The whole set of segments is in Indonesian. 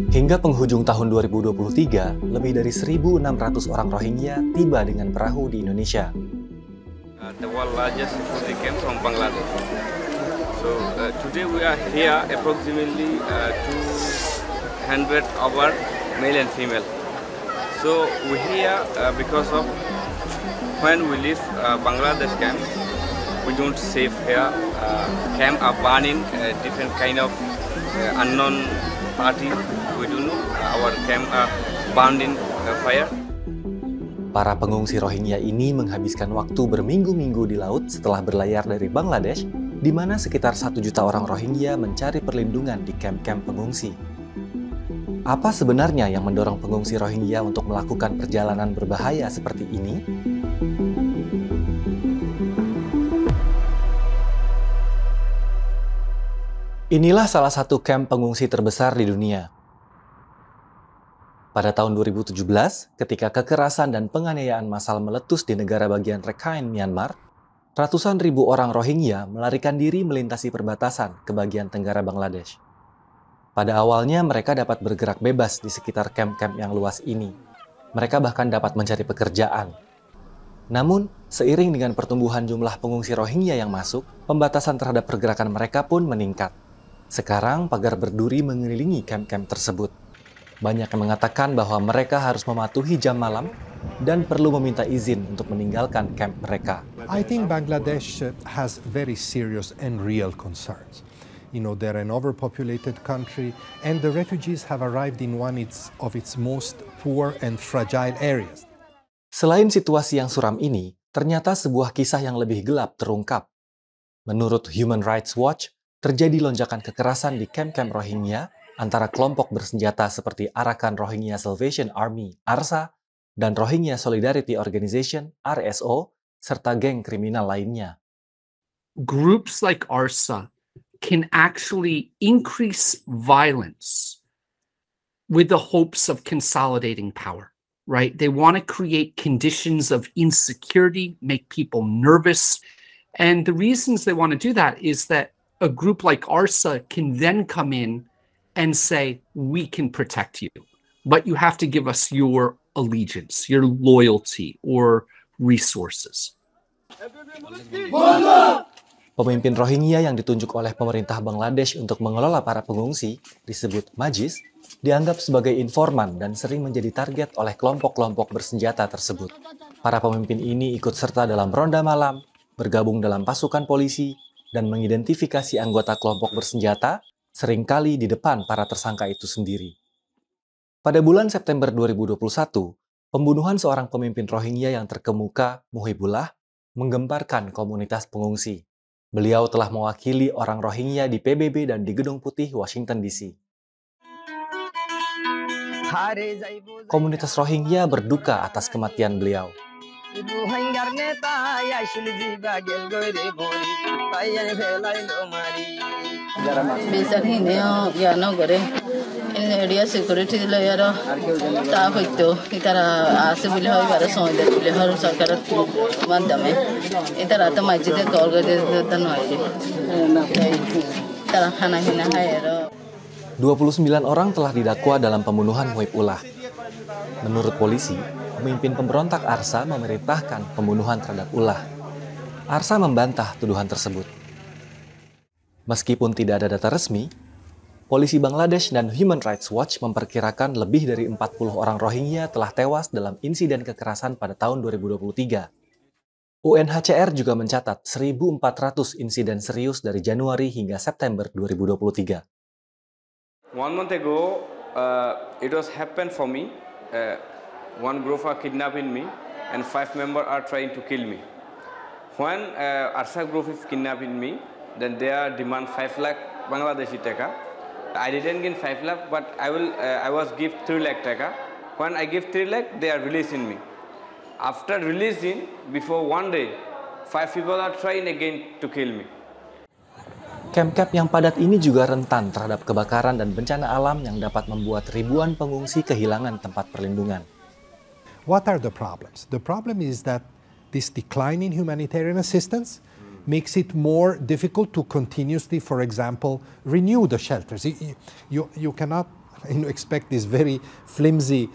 Hingga penghujung tahun 2023, lebih dari 1.600 orang Rohingya tiba dengan perahu di Indonesia. The world largest refugee camp from Bangladesh. So today we are here approximately 200 our male and female. So we here because of when we leave Bangladesh camp, we don't safe here. Camp are burning different kind of unknown party. We don't know our camp are burned in fire. Para pengungsi Rohingya ini menghabiskan waktu berminggu-minggu di laut setelah berlayar dari Bangladesh, di mana sekitar 1 juta orang Rohingya mencari perlindungan di kamp-kamp pengungsi. Apa sebenarnya yang mendorong pengungsi Rohingya untuk melakukan perjalanan berbahaya seperti ini? Inilah salah satu kamp pengungsi terbesar di dunia. Pada tahun 2017, ketika kekerasan dan penganiayaan massal meletus di negara bagian Rakhine, Myanmar, ratusan ribu orang Rohingya melarikan diri melintasi perbatasan ke bagian tenggara Bangladesh. Pada awalnya mereka dapat bergerak bebas di sekitar kamp-kamp yang luas ini. Mereka bahkan dapat mencari pekerjaan. Namun, seiring dengan pertumbuhan jumlah pengungsi Rohingya yang masuk, pembatasan terhadap pergerakan mereka pun meningkat. Sekarang pagar berduri mengelilingi kamp-kamp tersebut. Banyak yang mengatakan bahwa mereka harus mematuhi jam malam dan perlu meminta izin untuk meninggalkan kamp mereka. I think Bangladesh has very serious and real concerns. You know, they're an overpopulated country and the refugees have arrived in one of its most poor and fragile areas. Selain situasi yang suram ini, ternyata sebuah kisah yang lebih gelap terungkap. Menurut Human Rights Watch, terjadi lonjakan kekerasan di kamp-kamp Rohingya antara kelompok bersenjata seperti Arakan Rohingya Salvation Army (ARSA) dan Rohingya Solidarity Organization (RSO) serta geng kriminal lainnya. Groups like ARSA can actually increase violence with the hopes of consolidating power, right? They want to create conditions of insecurity, make people nervous. And the reasons they want to do that is that a group like ARSA can then come in and say, we can protect you, but you have to give us your allegiance, your loyalty, or resources. Pemimpin Rohingya yang ditunjuk oleh pemerintah Bangladesh untuk mengelola para pengungsi, disebut Majis, dianggap sebagai informan dan sering menjadi target oleh kelompok-kelompok bersenjata tersebut. Para pemimpin ini ikut serta dalam ronda malam, bergabung dalam pasukan polisi, dan mengidentifikasi anggota kelompok bersenjata seringkali di depan para tersangka itu sendiri. Pada bulan September 2021, pembunuhan seorang pemimpin Rohingya yang terkemuka, Muhibullah, menggemparkan komunitas pengungsi. Beliau telah mewakili orang Rohingya di PBB dan di Gedung Putih, Washington DC. Komunitas Rohingya berduka atas kematian beliau. Bisa ini ya no gore area security la yara staff hoito itara ase bile hoy bara soide bile har sarkar madame itara to masjid call gade tan hoye tara khana hina hayro 29 orang telah didakwa dalam pembunuhan Muhibullah. Menurut polisi, pemimpin pemberontak ARSA memerintahkan pembunuhan terhadap Ullah. ARSA membantah tuduhan tersebut. Meskipun tidak ada data resmi, polisi Bangladesh dan Human Rights Watch memperkirakan lebih dari 40 orang Rohingya telah tewas dalam insiden kekerasan pada tahun 2023. UNHCR juga mencatat 1.400 insiden serius dari Januari hingga September 2023. 1 month ago, it was happened for me. One group are kidnapping me, and 5 members are trying to kill me. When ARSA group is kidnapping me, then they are demand 5 lakh Bangladeshi taka. I didn't get 5 lakh, but I was give 3 lakh taka. When I give 3 lakh, they are releasing me. After releasing, before 1 day, 5 people are trying again to kill me. Kamp-kamp yang padat ini juga rentan terhadap kebakaran dan bencana alam yang dapat membuat ribuan pengungsi kehilangan tempat perlindungan. What are the problems? The problem is that this decline in humanitarian assistance makes it more difficult to continuously, for example, renew the shelters. You cannot expect these very flimsy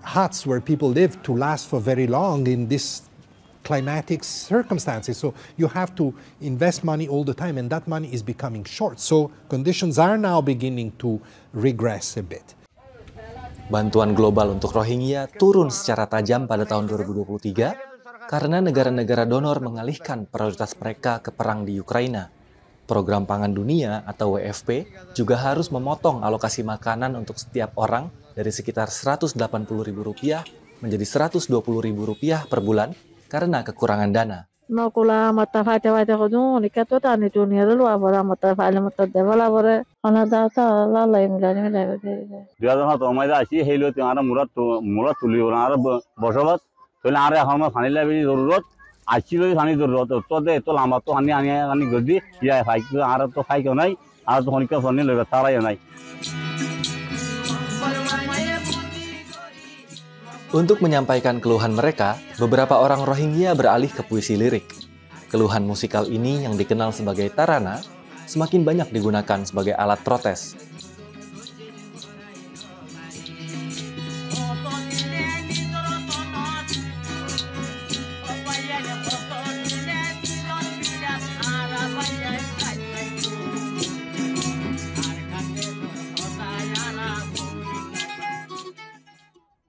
huts where people live to last for very long in this climatic circumstances. So you have to invest money all the time, and that money is becoming short. So conditions are now beginning to regress a bit. Bantuan global untuk Rohingya turun secara tajam pada tahun 2023 karena negara-negara donor mengalihkan prioritas mereka ke perang di Ukraina. Program Pangan Dunia atau WFP juga harus memotong alokasi makanan untuk setiap orang dari sekitar Rp180.000 menjadi Rp120.000 per bulan karena kekurangan dana. Untuk menyampaikan keluhan mereka, beberapa orang Rohingya beralih ke puisi lirik. Keluhan musikal ini yang dikenal sebagai tarana semakin banyak digunakan sebagai alat protes.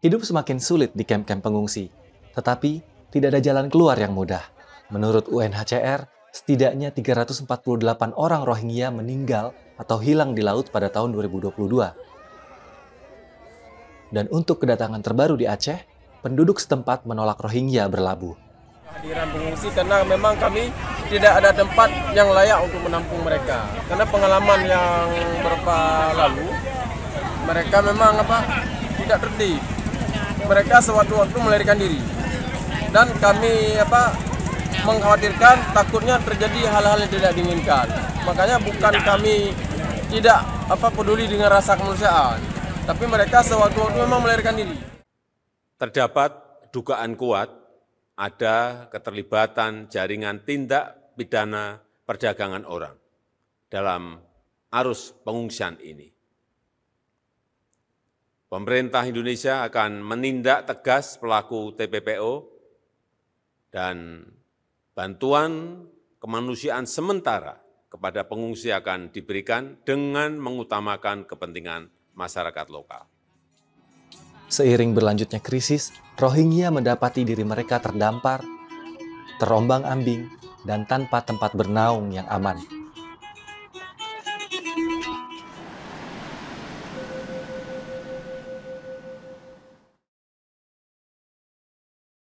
Hidup semakin sulit di kamp-kamp pengungsi, tetapi tidak ada jalan keluar yang mudah. Menurut UNHCR, setidaknya 348 orang Rohingya meninggal atau hilang di laut pada tahun 2022. Dan untuk kedatangan terbaru di Aceh, penduduk setempat menolak Rohingya berlabuh. Kehadiran pengungsi karena memang kami tidak ada tempat yang layak untuk menampung mereka. Karena pengalaman yang beberapa lalu, mereka memang tidak tertib. Mereka sewaktu-waktu melarikan diri, dan kami mengkhawatirkan takutnya terjadi hal-hal yang tidak diinginkan. Makanya bukan kami tidak peduli dengan rasa kemanusiaan, tapi mereka sewaktu-waktu memang melarikan diri. Terdapat dugaan kuat ada keterlibatan jaringan tindak pidana perdagangan orang dalam arus pengungsian ini. Pemerintah Indonesia akan menindak tegas pelaku TPPO dan bantuan kemanusiaan sementara kepada pengungsi akan diberikan dengan mengutamakan kepentingan masyarakat lokal. Seiring berlanjutnya krisis, Rohingya mendapati diri mereka terdampar, terombang-ambing, dan tanpa tempat bernaung yang aman.